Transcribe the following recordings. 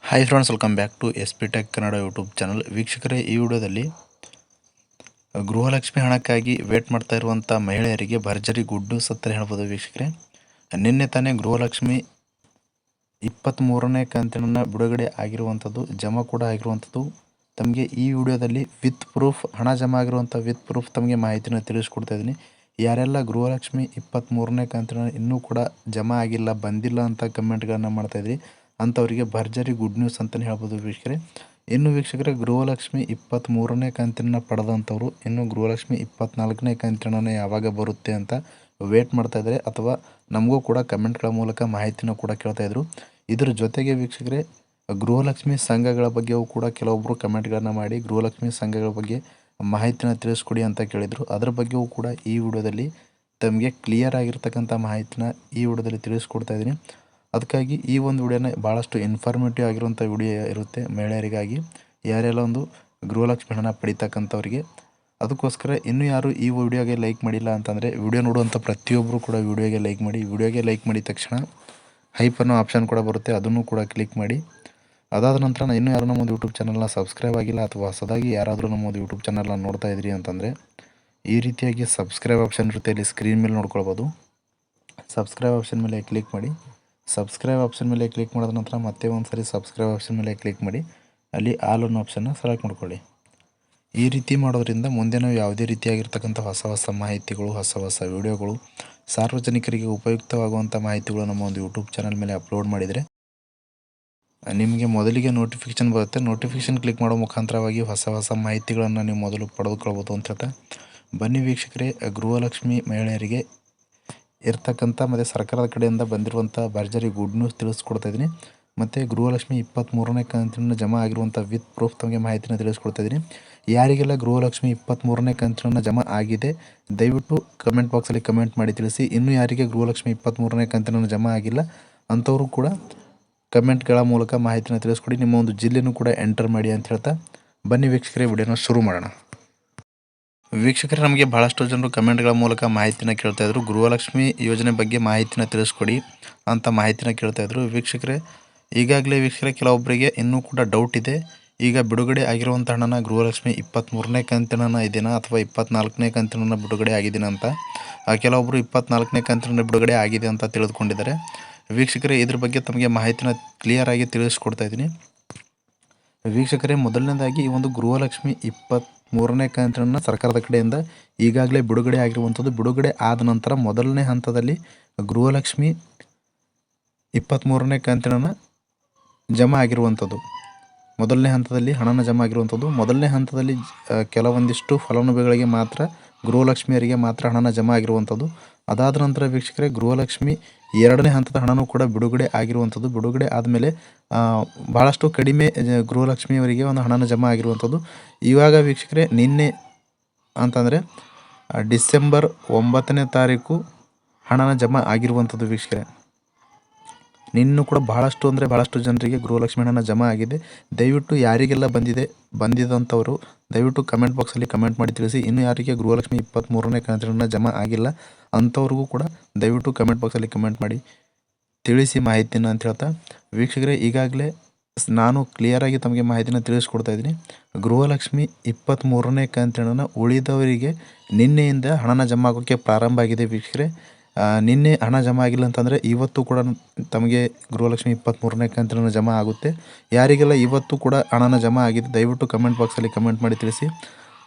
Hi friends, welcome back to S P tech Kannada YouTube channel. ವೀಕ್ಷಕರೇ, ಈ ವಿಡಿಯೋದಲ್ಲಿ ಗೃಹಲಕ್ಷ್ಮಿ ಹಣಕ್ಕಾಗಿ ವೇಟ್ ಮಾಡ್ತಾ ಇರುವಂಥ ಮಹಿಳೆಯರಿಗೆ ಭರ್ಜರಿ ಗುಡ್ ನ್ಯೂಸ್ ಅಂತ ಹೇಳ್ಬೋದು. ವೀಕ್ಷಕರೇ, ನಿನ್ನೆ ತಾನೇ ಗೃಹಲಕ್ಷ್ಮಿ 23ನೇ ಕಂತಿನ ಬಿಡುಗಡೆ ಆಗಿರುವಂಥದ್ದು, ಜಮಾ ಕೂಡ ಆಗಿರುವಂಥದ್ದು. ತಮಗೆ ಈ ವಿಡಿಯೋದಲ್ಲಿ ವಿತ್ ಪ್ರೂಫ್ ಹಣ ಜಮಾ ಆಗಿರುವಂಥ ವಿತ್ ಪ್ರೂಫ್ ತಮಗೆ ಮಾಹಿತಿನ ತಿಳಿಸ್ಕೊಡ್ತಾ ಇದ್ದೀನಿ. ಯಾರೆಲ್ಲ ಗೃಹಲಕ್ಷ್ಮಿ 23ನೇ ಕಂತಿನ ಇನ್ನೂ ಕೂಡ ಜಮಾ ಆಗಿಲ್ಲ, ಬಂದಿಲ್ಲ ಅಂತ ಕಮೆಂಟ್ಗಳನ್ನು ಮಾಡ್ತಾಯಿದ್ರಿ, ಅಂಥವರಿಗೆ ಭರ್ಜರಿ ಗುಡ್ ನ್ಯೂಸ್ ಅಂತಲೇ ಹೇಳ್ಬೋದು. ವೀಕ್ಷಕರೇ, ಇನ್ನು ವೀಕ್ಷಕರೇ, ಗೃಹಲಕ್ಷ್ಮಿ 23ನೇ ಕಂತಿನ ಪಡೆದಂಥವ್ರು ಇನ್ನು ಗೃಹಲಕ್ಷ್ಮಿ 24ನೇ ಕಂತಿನ ಯಾವಾಗ ಬರುತ್ತೆ ಅಂತ ವೇಟ್ ಮಾಡ್ತಾಯಿದ್ದಾರೆ, ಅಥವಾ ನಮಗೂ ಕೂಡ ಕಮೆಂಟ್ಗಳ ಮೂಲಕ ಮಾಹಿತಿನ ಕೂಡ ಕೇಳ್ತಾಯಿದ್ರು. ಇದರ ಜೊತೆಗೆ ವೀಕ್ಷಕರೇ, ಗೃಹಲಕ್ಷ್ಮಿ ಸಂಘಗಳ ಬಗ್ಗೆಯೂ ಕೂಡ ಕೆಲವೊಬ್ಬರು ಕಮೆಂಟ್ಗಳನ್ನು ಮಾಡಿ ಗೃಹಲಕ್ಷ್ಮಿ ಸಂಘಗಳ ಬಗ್ಗೆ ಮಾಹಿತಿನ ತಿಳಿಸ್ಕೊಡಿ ಅಂತ ಕೇಳಿದರು. ಅದರ ಬಗ್ಗೆಯೂ ಕೂಡ ಈ ವಿಡಿಯೋದಲ್ಲಿ ತಮಗೆ ಕ್ಲಿಯರ್ ಆಗಿರ್ತಕ್ಕಂಥ ಮಾಹಿತಿನ ಈ ವಿಡಿಯೋದಲ್ಲಿ ತಿಳಿಸ್ಕೊಡ್ತಾ ಇದ್ದೀನಿ. ಅದಕ್ಕಾಗಿ ಈ ಒಂದು ವಿಡಿಯೋನ ಭಾಳಷ್ಟು ಇನ್ಫಾರ್ಮೇಟಿವ್ ಆಗಿರುವಂಥ ವಿಡಿಯೋ ಇರುತ್ತೆ ಮಹಿಳೆಯರಿಗಾಗಿ, ಯಾರೆಲ್ಲ ಒಂದು ಗೃಹಲಕ್ಷ್ಮಿ ಹಣ ಪಡಿತಕ್ಕಂಥವ್ರಿಗೆ. ಅದಕ್ಕೋಸ್ಕರ ಇನ್ನೂ ಯಾರು ಈ ವಿಡಿಯೋಗೆ ಲೈಕ್ ಮಾಡಿಲ್ಲ ಅಂತಂದರೆ ವಿಡಿಯೋ ನೋಡುವಂಥ ಪ್ರತಿಯೊಬ್ಬರು ಕೂಡ ವಿಡಿಯೋಗೆ ಲೈಕ್ ಮಾಡಿ. ವಿಡಿಯೋಗೆ ಲೈಕ್ ಮಾಡಿದ ತಕ್ಷಣ ಹೈಪ್ ಅನ್ನೋ ಆಪ್ಷನ್ ಕೂಡ ಬರುತ್ತೆ, ಅದನ್ನು ಕೂಡ ಕ್ಲಿಕ್ ಮಾಡಿ. ಅದಾದ ನಂತರ ಇನ್ನೂ ಯಾರು ನಮ್ಮದು ಯೂಟ್ಯೂಬ್ ಚಾನಲ್ನ ಸಬ್ಸ್ಕ್ರೈಬ್ ಆಗಿಲ್ಲ ಅಥವಾ ಹೊಸದಾಗಿ ಯಾರಾದರೂ ನಮ್ಮದು ಯೂಟ್ಯೂಬ್ ಚಾನಲ್ನ ನೋಡ್ತಾ ಇದ್ರಿ ಅಂತಂದರೆ ಈ ರೀತಿಯಾಗಿ ಸಬ್ಸ್ಕ್ರೈಬ್ ಆಪ್ಷನ್ ಇರುತ್ತೆ, ಇಲ್ಲಿ ಸ್ಕ್ರೀನ್ ಮೇಲೆ ನೋಡ್ಕೊಳ್ಬೋದು. ಸಬ್ಸ್ಕ್ರೈಬ್ ಆಪ್ಷನ್ ಮೇಲೆ ಕ್ಲಿಕ್ ಮಾಡಿ. ಸಬ್ಸ್ಕ್ರೈಬ್ ಆಪ್ಷನ್ ಮೇಲೆ ಕ್ಲಿಕ್ ಮಾಡಿದ ನಂತರ ಮತ್ತೆ ಒಂದು ಸಾರಿ ಸಬ್ಸ್ಕ್ರೈಬ್ ಆಪ್ಷನ್ ಮೇಲೆ ಕ್ಲಿಕ್ ಮಾಡಿ, ಅಲ್ಲಿ ಆಲ್ ಅನ್ನೋ ಆಪ್ಷನ್ನ ಸೆಲೆಕ್ಟ್ ಮಾಡ್ಕೊಳ್ಳಿ. ಈ ರೀತಿ ಮಾಡೋದ್ರಿಂದ ಮುಂದೆ ನಾವು ಯಾವುದೇ ರೀತಿಯಾಗಿರ್ತಕ್ಕಂಥ ಹೊಸ ಮಾಹಿತಿಗಳು, ಹೊಸ ವಿಡಿಯೋಗಳು, ಸಾರ್ವಜನಿಕರಿಗೆ ಉಪಯುಕ್ತವಾಗುವಂಥ ಮಾಹಿತಿಗಳು ನಮ್ಮ ಒಂದು ಯೂಟ್ಯೂಬ್ ಚಾನಲ್ ಮೇಲೆ ಅಪ್ಲೋಡ್ ಮಾಡಿದರೆ ನಿಮಗೆ ಮೊದಲಿಗೆ ನೋಟಿಫಿಕೇಷನ್ ಬರುತ್ತೆ. ನೋಟಿಫಿಕೇಷನ್ ಕ್ಲಿಕ್ ಮಾಡೋ ಮುಖಾಂತರವಾಗಿ ಹೊಸ ಮಾಹಿತಿಗಳನ್ನು ನೀವು ಮೊದಲು ಪಡೆದುಕೊಳ್ಬೋದು ಅಂತ ಹೇಳ್ತಾ, ಬನ್ನಿ ವೀಕ್ಷಕರೇ, ಗೃಹಲಕ್ಷ್ಮಿ ಮಹಿಳೆಯರಿಗೆ ಇರ್ತಕ್ಕಂಥ ಮತ್ತು ಸರ್ಕಾರದ ಕಡೆಯಿಂದ ಬಂದಿರುವಂಥ ಭರ್ಜರಿ ಗುಡ್ ನ್ಯೂಸ್ ತಿಳಿಸ್ಕೊಡ್ತಾ ಇದ್ದೀನಿ. ಮತ್ತು ಗೃಹಲಕ್ಷ್ಮಿ 23ನೇ ಕಂತಿನ ಜಮಾ ಆಗಿರುವಂಥ ವಿತ್ ಪ್ರೂಫ್ ತಮಗೆ ಮಾಹಿತಿನ ತಿಳಿಸ್ಕೊಡ್ತಾ ಇದ್ದೀನಿ. ಯಾರಿಗೆಲ್ಲ ಗೃಹಲಕ್ಷ್ಮಿ 23ನೇ ಕಂತಿನ ಜಮಾ ಆಗಿದೆ ದಯವಿಟ್ಟು ಕಮೆಂಟ್ ಬಾಕ್ಸಲ್ಲಿ ಕಮೆಂಟ್ ಮಾಡಿ ತಿಳಿಸಿ. ಇನ್ನೂ ಯಾರಿಗೆ ಗೃಹಲಕ್ಷ್ಮಿ 23ನೇ ಕಂತಿನ ಜಮಾ ಆಗಿಲ್ಲ ಅಂಥವರು ಕೂಡ ಕಮೆಂಟ್ಗಳ ಮೂಲಕ ಮಾಹಿತಿನ ತಿಳಿಸ್ಕೊಡಿ. ನಿಮ್ಮ ಒಂದು ಜಿಲ್ಲೆನೂ ಕೂಡ ಎಂಟರ್ ಮಾಡಿ ಅಂತ ಹೇಳ್ತಾ, ಬನ್ನಿ ವೀಕ್ಷಕರೇ, ವಿಡಿಯೋನ ಶುರು ಮಾಡೋಣ. ವೀಕ್ಷಕರೇ, ನಮಗೆ ಭಾಳಷ್ಟು ಜನರು ಕಮೆಂಟ್ಗಳ ಮೂಲಕ ಮಾಹಿತಿನ ಕೇಳ್ತಾಯಿದ್ರು, ಗೃಹಲಕ್ಷ್ಮಿ ಯೋಜನೆ ಬಗ್ಗೆ ಮಾಹಿತಿನ ತಿಳಿಸ್ಕೊಡಿ ಅಂತ ಮಾಹಿತಿನ ಕೇಳ್ತಾಯಿದ್ರು. ವೀಕ್ಷಕರೇ, ಈಗಾಗಲೇ ವೀಕ್ಷಕರೇ ಕೆಲವೊಬ್ಬರಿಗೆ ಇನ್ನೂ ಕೂಡ ಡೌಟ್ ಇದೆ. ಈಗ ಬಿಡುಗಡೆ ಆಗಿರುವಂಥ ಹಣನ ಗೃಹಲಕ್ಷ್ಮಿ 23ನೇ ಕಂತಿನ ಇದೆಯಾ ಅಥವಾ 24ನೇ ಕಂತಿನ ಬಿಡುಗಡೆ ಆಗಿದೆಯಾ ಅಂತ. ಕೆಲವೊಬ್ಬರು 24ನೇ ಕಂತಿನ ಬಿಡುಗಡೆ ಆಗಿದೆ ಅಂತ ತಿಳಿದುಕೊಂಡಿದ್ದಾರೆ. ವೀಕ್ಷಕರೇ, ಇದ್ರ ಬಗ್ಗೆ ತಮಗೆ ಮಾಹಿತಿನ ಕ್ಲಿಯರ್ ಆಗಿ ತಿಳಿಸ್ಕೊಡ್ತಾ ಇದ್ದೀನಿ. ವೀಕ್ಷಕರೇ, ಮೊದಲನೇದಾಗಿ ಈ ಒಂದು ಗೃಹಲಕ್ಷ್ಮಿ 23ನೇ ಕಂತಿನ ಸರ್ಕಾರದ ಕಡೆಯಿಂದ ಈಗಾಗಲೇ ಬಿಡುಗಡೆ ಆಗಿರುವಂಥದ್ದು. ಬಿಡುಗಡೆ ಆದ ನಂತರ ಮೊದಲನೇ ಹಂತದಲ್ಲಿ ಗೃಹಲಕ್ಷ್ಮಿ 23ನೇ ಕಂತಿನ ಜಮಾ ಆಗಿರುವಂಥದ್ದು. ಮೊದಲನೇ ಹಂತದಲ್ಲಿ ಹಣನ ಜಮಾ ಆಗಿರುವಂಥದ್ದು. ಮೊದಲನೇ ಹಂತದಲ್ಲಿ ಕೆಲವೊಂದಿಷ್ಟು ಫಲಾನುಭವಿಗಳಿಗೆ ಮಾತ್ರ, ಗೃಹಲಕ್ಷ್ಮಿಯರಿಗೆ ಮಾತ್ರ ಹಣನ ಜಮಾ ಆಗಿರುವಂಥದ್ದು. ಅದಾದ ನಂತರ ವೀಕ್ಷಕರೇ, ಗೃಹಲಕ್ಷ್ಮಿ 2ನೇ ಹಂತದ ಹಣನೂ ಕೂಡ ಬಿಡುಗಡೆ ಆಗಿರುವಂಥದ್ದು. ಬಿಡುಗಡೆ ಆದಮೇಲೆ ಭಾಳಷ್ಟು ಕಡಿಮೆ ಗೃಹಲಕ್ಷ್ಮಿಯವರಿಗೆ ಒಂದು ಹಣನ ಜಮಾ ಆಗಿರುವಂಥದ್ದು. ಇವಾಗ ವೀಕ್ಷಕರೇ, ನಿನ್ನೆ ಅಂತಂದರೆ ಡಿಸೆಂಬರ್ 9ನೇ ತಾರೀಕು ಹಣನ ಜಮಾ ಆಗಿರುವಂಥದ್ದು. ವೀಕ್ಷಕರೇ, ನಿನ್ನೂ ಕೂಡ ಭಾಳಷ್ಟು ಜನರಿಗೆ ಗೃಹಲಕ್ಷ್ಮಿ ಹಣನ ಜಮಾ ಆಗಿದೆ. ದಯವಿಟ್ಟು ಯಾರಿಗೆಲ್ಲ ಬಂದಿದಂಥವರು ದಯವಿಟ್ಟು ಕಮೆಂಟ್ ಬಾಕ್ಸಲ್ಲಿ ಕಮೆಂಟ್ ಮಾಡಿ ತಿಳಿಸಿ. ಇನ್ನು ಯಾರಿಗೆ ಗೃಹಲಕ್ಷ್ಮಿ 23ನೇ ಕಂತಿನ ಜಮಾ ಆಗಿಲ್ಲ ಅಂಥವ್ರಿಗೂ ಕೂಡ ದಯವಿಟ್ಟು ಕಮೆಂಟ್ ಬಾಕ್ಸಲ್ಲಿ ಕಮೆಂಟ್ ಮಾಡಿ ತಿಳಿಸಿ ಮಾಹಿತಿನ ಅಂತ ಹೇಳ್ತಾ, ವೀಕ್ಷಕರೇ, ಈಗಾಗಲೇ ನಾನು ಕ್ಲಿಯರಾಗಿ ತಮಗೆ ಮಾಹಿತಿನ ತಿಳಿಸ್ಕೊಡ್ತಾ ಇದ್ದೀನಿ. ಗೃಹಲಕ್ಷ್ಮಿ 23ನೇ ಕಂತಿನ ಉಳಿದವರಿಗೆ ನಿನ್ನೆಯಿಂದ ಹಣನ ಜಮಾ ಆಗೋಕ್ಕೆ ಪ್ರಾರಂಭ ಆಗಿದೆ. ವೀಕ್ಷಕರೇ, ನಿನ್ನೆ ಹಣ ಜಮಾ ಆಗಿಲ್ಲ ಅಂತಂದರೆ ಇವತ್ತು ಕೂಡ ತಮಗೆ ಗೃಹಲಕ್ಷ್ಮಿ 23ನೇ ಕಂತಿನ ಜಮಾ ಆಗುತ್ತೆ. ಯಾರಿಗೆಲ್ಲ ಇವತ್ತು ಕೂಡ ಹಣನ ಜಮಾ ಆಗಿದೆ ದಯವಿಟ್ಟು ಕಮೆಂಟ್ ಬಾಕ್ಸಲ್ಲಿ ಕಮೆಂಟ್ ಮಾಡಿ ತಿಳಿಸಿ.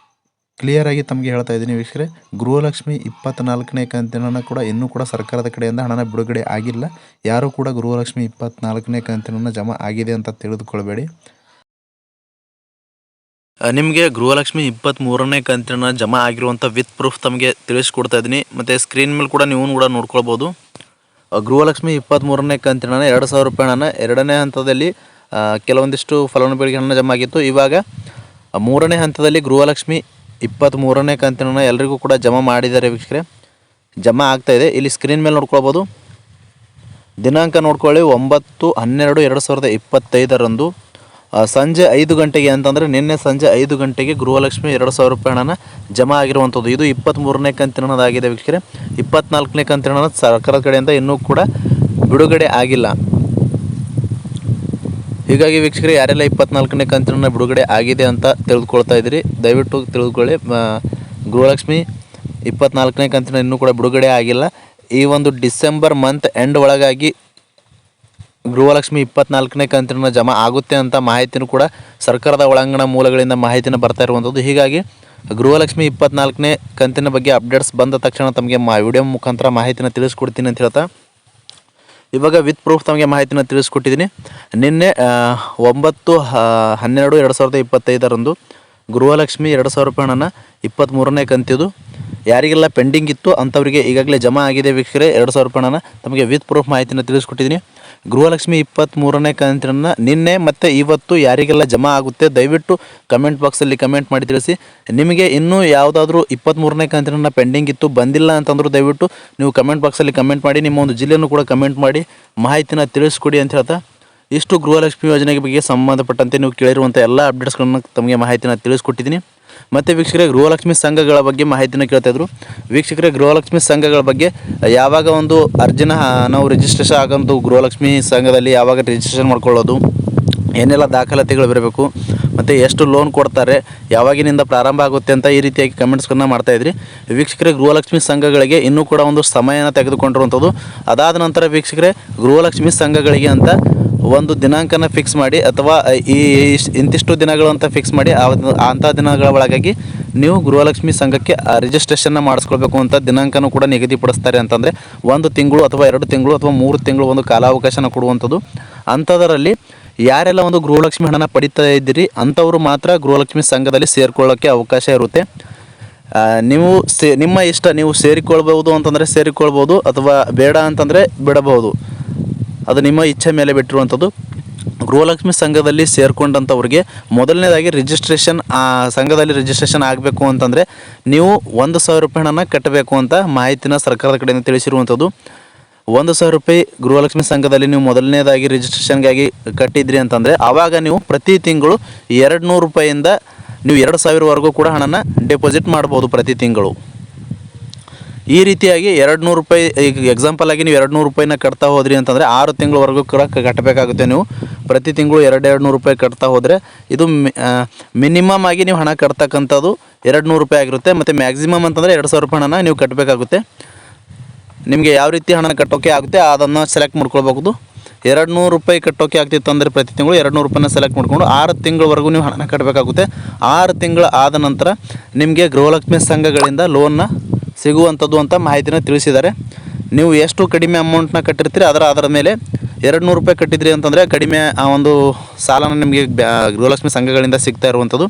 ಕ್ಲಿಯರಾಗಿ ತಮಗೆ ಹೇಳ್ತಾ ಇದ್ದೀನಿ ವೀಕ್ಷಕರೇ, ಗೃಹಲಕ್ಷ್ಮಿ 24ನೇ ಕಂತಿನ ಕೂಡ ಇನ್ನೂ ಕೂಡ ಸರ್ಕಾರದ ಕಡೆಯಿಂದ ಹಣನ ಬಿಡುಗಡೆ ಆಗಿಲ್ಲ. ಯಾರೂ ಕೂಡ ಗೃಹಲಕ್ಷ್ಮಿ 24ನೇ ಕಂತಿನ ಜಮಾ ಆಗಿದೆ ಅಂತ ತಿಳಿದುಕೊಳ್ಬೇಡಿ. ನಿಮಗೆ ಗೃಹಲಕ್ಷ್ಮಿ 23ನೇ ಕಂತಿನ ಜಮಾ ಆಗಿರುವಂಥ ವಿತ್ ಪ್ರೂಫ್ ತಮಗೆ ತಿಳಿಸ್ಕೊಡ್ತಾ ಇದ್ದೀನಿ. ಮತ್ತು ಸ್ಕ್ರೀನ್ ಮೇಲೆ ಕೂಡ ನೀವು ಕೂಡ ನೋಡ್ಕೊಳ್ಬೋದು. ಗೃಹಲಕ್ಷ್ಮಿ 23ನೇ ಕಂತಿನ 2,000 ರೂಪಾಯಿ ಹಣನ 2ನೇ ಹಂತದಲ್ಲಿ ಕೆಲವೊಂದಿಷ್ಟು ಫಲಾನುಭವಿಗಳಿಗೆ ಹಣ ಜಮಾ ಆಗಿತ್ತು. ಇವಾಗ 3ನೇ ಹಂತದಲ್ಲಿ ಗೃಹಲಕ್ಷ್ಮಿ 23ನೇ ಕಂತಿನ ಎಲ್ಲರಿಗೂ ಕೂಡ ಜಮಾ ಮಾಡಿದ್ದಾರೆ. ವೀಕ್ಷಕರೇ, ಜಮಾ ಆಗ್ತಾಯಿದೆ. ಇಲ್ಲಿ ಸ್ಕ್ರೀನ್ ಮೇಲೆ ನೋಡ್ಕೊಳ್ಬೋದು. ದಿನಾಂಕ ನೋಡ್ಕೊಳ್ಳಿ, 9/12/2025 ಸಂಜೆ 5 ಗಂಟೆಗೆ ಅಂತಂದರೆ ನಿನ್ನೆ ಸಂಜೆ 5 ಗಂಟೆಗೆ ಗೃಹಲಕ್ಷ್ಮಿ 2,000 ರೂಪಾಯಿ ಹಣನ ಜಮಾ ಆಗಿರುವಂಥದ್ದು. ಇದು 23ನೇ ಕಂತಿನದಾಗಿದೆ. ವೀಕ್ಷಕರೇ, 24ನೇ ಕಂತಿನ ಸರ್ಕಾರದ ಕಡೆಯಿಂದ ಇನ್ನೂ ಕೂಡ ಬಿಡುಗಡೆ ಆಗಿಲ್ಲ. ಹೀಗಾಗಿ ವೀಕ್ಷಕರೇ, ಯಾರೆಲ್ಲ 24ನೇ ಕಂತಿನ ಬಿಡುಗಡೆ ಆಗಿದೆ ಅಂತ ತಿಳಿದುಕೊಳ್ತಾ ಇದ್ದೀರಿ, ದಯವಿಟ್ಟು ತಿಳಿದುಕೊಳ್ಳಿ. ಗೃಹಲಕ್ಷ್ಮಿ 24ನೇ ಕಂತಿನ ಇನ್ನೂ ಕೂಡ ಬಿಡುಗಡೆ ಆಗಿಲ್ಲ. ಈ ಒಂದು ಡಿಸೆಂಬರ್ ಮಂತ್ ಎಂಡ್ ಒಳಗಾಗಿ ಗೃಹಲಕ್ಷ್ಮಿ 24ನೇ ಕಂತಿನ ಜಮಾ ಆಗುತ್ತೆ ಅಂತ ಮಾಹಿತಿನೂ ಕೂಡ ಸರ್ಕಾರದ ಒಳಾಂಗಣ ಮೂಲಗಳಿಂದ ಮಾಹಿತಿನ ಬರ್ತಾ ಇರುವಂಥದ್ದು. ಹೀಗಾಗಿ ಗೃಹಲಕ್ಷ್ಮಿ 24ನೇ ಕಂತಿನ ಬಗ್ಗೆ ಅಪ್ಡೇಟ್ಸ್ ಬಂದ ತಕ್ಷಣ ತಮಗೆ ವಿಡಿಯೋ ಮುಖಾಂತರ ಮಾಹಿತಿನ ತಿಳಿಸ್ಕೊಡ್ತೀನಿ ಅಂತ ಹೇಳ್ತಾ, ಇವಾಗ ವಿತ್ ಪ್ರೂಫ್ ತಮಗೆ ಮಾಹಿತಿನ ತಿಳಿಸ್ಕೊಟ್ಟಿದ್ದೀನಿ. ನಿನ್ನೆ 9/12/2025 ಗೃಹಲಕ್ಷ್ಮಿ 2,000 ರೂಪಾಯಿ ಹಣನ 23ನೇ ಕಂತಿದು ಯಾರಿಗೆಲ್ಲ ಪೆಂಡಿಂಗ್ ಇತ್ತು ಅಂಥವರಿಗೆ ಈಗಾಗಲೇ ಜಮಾ ಆಗಿದೆ ವೀಕ್ಷಕರೇ. 2,000 ರೂಪಾಯಿ ಹಣನ ತಮಗೆ ವಿತ್ ಪ್ರೂಫ್ ಮಾಹಿತಿನ ತಿಳಿಸ್ಕೊಟ್ಟಿದ್ದೀನಿ. ಗೃಹಲಕ್ಷ್ಮಿ 23ನೇ ಕಂತಿನ ನಿನ್ನೆ ಮತ್ತು ಇವತ್ತು ಯಾರಿಗೆಲ್ಲ ಜಮಾ ಆಗುತ್ತೆ ದಯವಿಟ್ಟು ಕಮೆಂಟ್ ಬಾಕ್ಸಲ್ಲಿ ಕಮೆಂಟ್ ಮಾಡಿ ತಿಳಿಸಿ. ನಿಮಗೆ ಇನ್ನೂ ಯಾವುದಾದ್ರೂ 23ನೇ ಕಂತಿನ ಪೆಂಡಿಂಗ್ ಇತ್ತು ಬಂದಿಲ್ಲ ಅಂತಂದ್ರೂ ದಯವಿಟ್ಟು ನೀವು ಕಮೆಂಟ್ ಬಾಕ್ಸಲ್ಲಿ ಕಮೆಂಟ್ ಮಾಡಿ, ನಿಮ್ಮ ಒಂದು ಜಿಲ್ಲೆಯನ್ನು ಕೂಡ ಕಮೆಂಟ್ ಮಾಡಿ ಮಾಹಿತಿನ ತಿಳಿಸ್ಕೊಡಿ ಅಂತ ಹೇಳ್ತಾ, ಇಷ್ಟು ಗೃಹಲಕ್ಷ್ಮಿ ಯೋಜನೆಗೆ ಬಗ್ಗೆ ಸಂಬಂಧಪಟ್ಟಂತೆ ನೀವು ಕೇಳಿರುವಂಥ ಎಲ್ಲ ಅಪ್ಡೇಟ್ಸ್ಗಳನ್ನು ತಮಗೆ ಮಾಹಿತಿನ ತಿಳಿಸ್ಕೊಟ್ಟಿದ್ದೀನಿ. ಮತ್ತು ವೀಕ್ಷಕರೇ, ಗೃಹಲಕ್ಷ್ಮಿ ಸಂಘಗಳ ಬಗ್ಗೆ ಮಾಹಿತಿನ ಕೇಳ್ತಾಯಿದ್ರು. ವೀಕ್ಷಕರೇ, ಗೃಹಲಕ್ಷ್ಮಿ ಸಂಘಗಳ ಬಗ್ಗೆ ಯಾವಾಗ ಒಂದು ಅರ್ಜಿನ ನಾವು ರಿಜಿಸ್ಟ್ರೇಷನ್ ಆಗೋದು, ಗೃಹಲಕ್ಷ್ಮಿ ಸಂಘದಲ್ಲಿ ಯಾವಾಗ ರಿಜಿಸ್ಟ್ರೇಷನ್ ಮಾಡ್ಕೊಳ್ಳೋದು, ಏನೆಲ್ಲ ದಾಖಲಾತಿಗಳು ಬರಬೇಕು, ಮತ್ತು ಎಷ್ಟು ಲೋನ್ ಕೊಡ್ತಾರೆ, ಯಾವಾಗಿನಿಂದ ಪ್ರಾರಂಭ ಆಗುತ್ತೆ ಅಂತ ಈ ರೀತಿಯಾಗಿ ಕಮೆಂಟ್ಸ್ಗಳನ್ನ ಮಾಡ್ತಾಯಿದ್ರಿ. ವೀಕ್ಷಕರೇ, ಗೃಹಲಕ್ಷ್ಮಿ ಸಂಘಗಳಿಗೆ ಇನ್ನೂ ಕೂಡ ಒಂದು ಸಮಯನ ತೆಗೆದುಕೊಂಡಿರುವಂಥದ್ದು. ಅದಾದ ನಂತರ ವೀಕ್ಷಕರೇ, ಗೃಹಲಕ್ಷ್ಮಿ ಸಂಘಗಳಿಗೆ ಅಂತ ಒಂದು ದಿನಾಂಕನ ಫಿಕ್ಸ್ ಮಾಡಿ, ಅಥವಾ ಇಂತಿಷ್ಟು ದಿನಗಳು ಅಂತ ಫಿಕ್ಸ್ ಮಾಡಿ ಅಂಥ ದಿನಗಳ ಒಳಗಾಗಿ ನೀವು ಗೃಹಲಕ್ಷ್ಮಿ ಸಂಘಕ್ಕೆ ರಿಜಿಸ್ಟ್ರೇಷನ್ನ ಮಾಡಿಸ್ಕೊಳ್ಬೇಕು ಅಂತ ದಿನಾಂಕನೂ ಕೂಡ ನಿಗದಿಪಡಿಸ್ತಾರೆ. ಅಂತಂದರೆ 1 ತಿಂಗಳು ಅಥವಾ 2 ತಿಂಗಳು ಅಥವಾ 3 ತಿಂಗಳು ಒಂದು ಕಾಲಾವಕಾಶನ ಕೊಡುವಂಥದ್ದು. ಅಂಥದರಲ್ಲಿ ಯಾರೆಲ್ಲ ಒಂದು ಗೃಹಲಕ್ಷ್ಮಿ ಹಣನ ಪಡಿತಾ ಇದ್ದೀರಿ ಅಂಥವರು ಮಾತ್ರ ಗೃಹಲಕ್ಷ್ಮಿ ಸಂಘದಲ್ಲಿ ಸೇರಿಕೊಳ್ಳೋಕ್ಕೆ ಅವಕಾಶ ಇರುತ್ತೆ. ನೀವು ನಿಮ್ಮ ಇಷ್ಟ, ನೀವು ಸೇರಿಕೊಳ್ಬೋದು ಅಂತಂದರೆ ಸೇರಿಕೊಳ್ಬೋದು, ಅಥವಾ ಬೇಡ ಅಂತಂದರೆ ಬಿಡಬಹುದು. ಅದು ನಿಮ್ಮ ಇಚ್ಛೆ ಮೇಲೆ ಬಿಟ್ಟಿರುವಂಥದ್ದು. ಗೃಹಲಕ್ಷ್ಮಿ ಸಂಘದಲ್ಲಿ ಸೇರಿಕೊಂಡಂಥವ್ರಿಗೆ ಮೊದಲನೇದಾಗಿ ರಿಜಿಸ್ಟ್ರೇಷನ್ ಸಂಘದಲ್ಲಿ ರಿಜಿಸ್ಟ್ರೇಷನ್ ಆಗಬೇಕು ಅಂತಂದರೆ ನೀವು 1,000 ರೂಪಾಯಿ ಹಣನ ಕಟ್ಟಬೇಕು ಅಂತ ಮಾಹಿತಿನ ಸರ್ಕಾರದ ಕಡೆಯಿಂದ ತಿಳಿಸಿರುವಂಥದ್ದು. 1,000 ರೂಪಾಯಿ ಗೃಹಲಕ್ಷ್ಮಿ ಸಂಘದಲ್ಲಿ ನೀವು ಮೊದಲನೇದಾಗಿ ರಿಜಿಸ್ಟ್ರೇಷನ್ಗಾಗಿ ಕಟ್ಟಿದ್ರಿ ಅಂತಂದರೆ ಆವಾಗ ನೀವು ಪ್ರತಿ ತಿಂಗಳು 200 ರೂಪಾಯಿಂದ ನೀವು 2,000ವರೆಗೂ ಕೂಡ ಹಣನ ಡೆಪಾಸಿಟ್ ಮಾಡ್ಬೋದು ಪ್ರತಿ ತಿಂಗಳು. ಈ ರೀತಿಯಾಗಿ 200 ರೂಪಾಯಿ, ಈಗ ಎಕ್ಸಾಂಪಲ್ ಆಗಿ ನೀವು 200 ರೂಪಾಯಿನ ಕಟ್ತಾ ಹೋದ್ರಿ ಅಂತಂದರೆ 6 ತಿಂಗಳವರೆಗೂ ಕೂಡ ಕಟ್ಟಬೇಕಾಗುತ್ತೆ. ನೀವು ಪ್ರತಿ ತಿಂಗಳು 200 ರೂಪಾಯಿ ಕಟ್ತಾ ಹೋದರೆ ಇದು ಮಿನಿಮಮ್ ಆಗಿ ನೀವು ಹಣ ಕಟ್ತಕ್ಕಂಥದ್ದು 200 ರೂಪಾಯಿ ಆಗಿರುತ್ತೆ. ಮತ್ತು ಮ್ಯಾಕ್ಸಿಮಮ್ ಅಂತಂದರೆ 2,000 ರೂಪಾಯಿ ಹಣನ ನೀವು ಕಟ್ಟಬೇಕಾಗುತ್ತೆ. ನಿಮಗೆ ಯಾವ ರೀತಿ ಹಣ ಕಟ್ಟೋಕೆ ಆಗುತ್ತೆ ಅದನ್ನು ಸೆಲೆಕ್ಟ್ ಮಾಡ್ಕೊಳ್ಬಹುದು. 200 ರೂಪಾಯಿ ಕಟ್ಟೋಕೆ ಆಗ್ತಿತ್ತು ಅಂದರೆ ಪ್ರತಿ ತಿಂಗಳು 200 ರೂಪಾಯಿನ ಸೆಲೆಕ್ಟ್ ಮಾಡಿಕೊಂಡು 6 ತಿಂಗಳವರೆಗೂ ನೀವು ಹಣನ ಕಟ್ಟಬೇಕಾಗುತ್ತೆ. 6 ತಿಂಗಳು ಆದ ನಂತರ ನಿಮಗೆ ಗೃಹಲಕ್ಷ್ಮಿ ಸಂಘಗಳಿಂದ ಲೋನ್ನ ಸಿಗುವಂಥದ್ದು ಅಂತ ಮಾಹಿತಿನ ತಿಳಿಸಿದ್ದಾರೆ. ನೀವು ಎಷ್ಟು ಕಡಿಮೆ ಅಮೌಂಟ್ನ ಕಟ್ಟಿರ್ತೀರಿ ಅದರ ಮೇಲೆ 200 ರೂಪಾಯಿ ಕಟ್ಟಿದ್ರಿ ಅಂತಂದರೆ ಕಡಿಮೆ ಆ ಒಂದು ಸಾಲನ ನಿಮಗೆ ಗೃಹಲಕ್ಷ್ಮಿ ಸಂಘಗಳಿಂದ ಸಿಗ್ತಾ ಇರುವಂಥದ್ದು.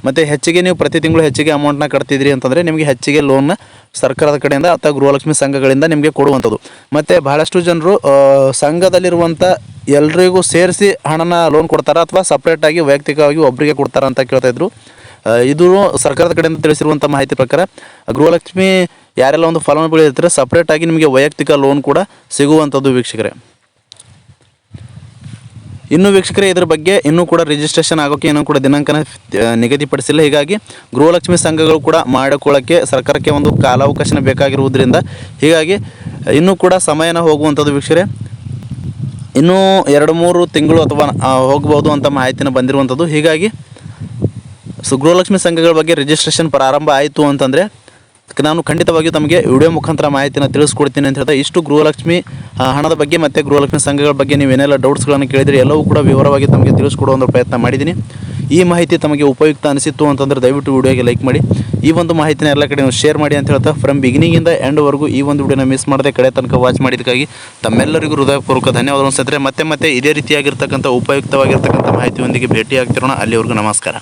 ಮತ್ತು ಹೆಚ್ಚಿಗೆ ನೀವು ಪ್ರತಿ ತಿಂಗಳು ಹೆಚ್ಚಿಗೆ ಅಮೌಂಟ್ನ ಕಟ್ತಿದ್ರಿ ಅಂತಂದರೆ ನಿಮಗೆ ಹೆಚ್ಚಿಗೆ ಲೋನ್ನ ಸರ್ಕಾರದ ಕಡೆಯಿಂದ ಅಥವಾ ಗೃಹಲಕ್ಷ್ಮಿ ಸಂಘಗಳಿಂದ ನಿಮಗೆ ಕೊಡುವಂಥದ್ದು. ಮತ್ತು ಬಹಳಷ್ಟು ಜನರು ಸಂಘದಲ್ಲಿರುವಂಥ ಎಲ್ರಿಗೂ ಸೇರಿಸಿ ಹಣನ ಲೋನ್ ಕೊಡ್ತಾರಾ ಅಥವಾ ಸಪ್ರೇಟಾಗಿ ವೈಯಕ್ತಿಕವಾಗಿ ಒಬ್ಬರಿಗೆ ಕೊಡ್ತಾರಾ ಅಂತ ಕೇಳ್ತಾಯಿದ್ರು. ಇದು ಸರ್ಕಾರದ ಕಡೆಯಿಂದ ತಿಳಿಸಿರುವಂಥ ಮಾಹಿತಿ ಪ್ರಕಾರ ಗೃಹಲಕ್ಷ್ಮಿ ಯಾರೆಲ್ಲ ಒಂದು ಫಲಾನುಭವಿ ಇರ್ತಾರೆ ಸಪ್ರೇಟಾಗಿ ನಿಮಗೆ ವೈಯಕ್ತಿಕ ಲೋನ್ ಕೂಡ ಸಿಗುವಂಥದ್ದು ವೀಕ್ಷಕರೇ. ಇನ್ನು ವೀಕ್ಷಕರೇ, ಇದ್ರ ಬಗ್ಗೆ ಇನ್ನೂ ಕೂಡ ರಿಜಿಸ್ಟ್ರೇಷನ್ ಆಗೋಕ್ಕೆ ಇನ್ನೂ ಕೂಡ ದಿನಾಂಕನ ನಿಗದಿಪಡಿಸಿಲ್ಲ. ಹೀಗಾಗಿ ಗೃಹಲಕ್ಷ್ಮಿ ಸಂಘಗಳು ಕೂಡ ಮಾಡಿಕೊಳ್ಳೋಕ್ಕೆ ಸರ್ಕಾರಕ್ಕೆ ಒಂದು ಕಾಲಾವಕಾಶನ ಬೇಕಾಗಿರುವುದರಿಂದ ಹೀಗಾಗಿ ಇನ್ನೂ ಕೂಡ ಸಮಯನ ಹೋಗುವಂಥದ್ದು ವೀಕ್ಷಕರೇ. ಇನ್ನೂ 2-3 ತಿಂಗಳು ಅಥವಾ ಹೋಗ್ಬೋದು ಅಂತ ಮಾಹಿತಿನ ಬಂದಿರುವಂಥದ್ದು. ಹೀಗಾಗಿ ಗೃಹಲಕ್ಷ್ಮಿ ಸಂಘಗಳ ಬಗ್ಗೆ ರಿಜಿಸ್ಟ್ರೇಷನ್ ಪ್ರಾರಂಭ ಆಯಿತು ಅಂತಂದರೆ ನಾನು ಖಂಡಿತವಾಗಿಯೂ ತಮಗೆ ವಿಡಿಯೋ ಮುಖಾಂತರ ಮಾಹಿತಿನ ತಿಳಿಸ್ಕೊಡ್ತೀನಿ ಅಂತ ಹೇಳ್ತಾ, ಇಷ್ಟು ಗೃಹಲಕ್ಷ್ಮಿ ಹಣದ ಬಗ್ಗೆ ಮತ್ತು ಗೃಹಲಕ್ಷ್ಮಿ ಸಂಘಗಳ ಬಗ್ಗೆ ನೀವೇನೆಲ್ಲ ಡೌಟ್ಸ್ಗಳನ್ನು ಕೇಳಿದರೆ ಎಲ್ಲವೂ ಕೂಡ ವಿವರವಾಗಿ ತಮಗೆ ತಿಳಿಸ್ಕೊಡೋ ಒಂದು ಪ್ರಯತ್ನ ಮಾಡಿದ್ದೀನಿ. ಈ ಮಾಹಿತಿ ತಮಗೆ ಉಪಯುಕ್ತ ಅನಿಸಿತ್ತು ಅಂತಂದರೆ ದಯವಿಟ್ಟು ವಿಡಿಯೋಗೆ ಲೈಕ್ ಮಾಡಿ, ಈ ಒಂದು ಮಾಹಿತಿನ ಎಲ್ಲ ಕಡೆ ಶೇರ್ ಮಾಡಿ ಅಂತ ಹೇಳ್ತಾ, ಫ್ರಮ್ ಬಿಗಿನಿಂಗಿಂದ ಎಂಡ್ವರೆಗೂ ಈ ಒಂದು ವಿಡಿಯೋನ ಮಿಸ್ ಮಾಡದೆ ಕಡೆ ತನಕ ವಾಚ್ ಮಾಡಿದ್ದಕ್ಕಾಗಿ ತಮ್ಮೆಲ್ಲರಿಗೂ ಹೃದಯಪೂರ್ವಕ ಧನ್ಯವಾದಗಳು ಸ್ನೇಹಿತರೆ. ಮತ್ತೆ ಇದೇ ರೀತಿಯಾಗಿರ್ತಕ್ಕಂಥ ಉಪಯುಕ್ತವಾಗಿರ್ತಕ್ಕಂಥ ಮಾಹಿತಿಯೊಂದಿಗೆ ಭೇಟಿ ಆಗ್ತಿರೋಣ. ಅಲ್ಲಿವರೆಗೂ ನಮಸ್ಕಾರ.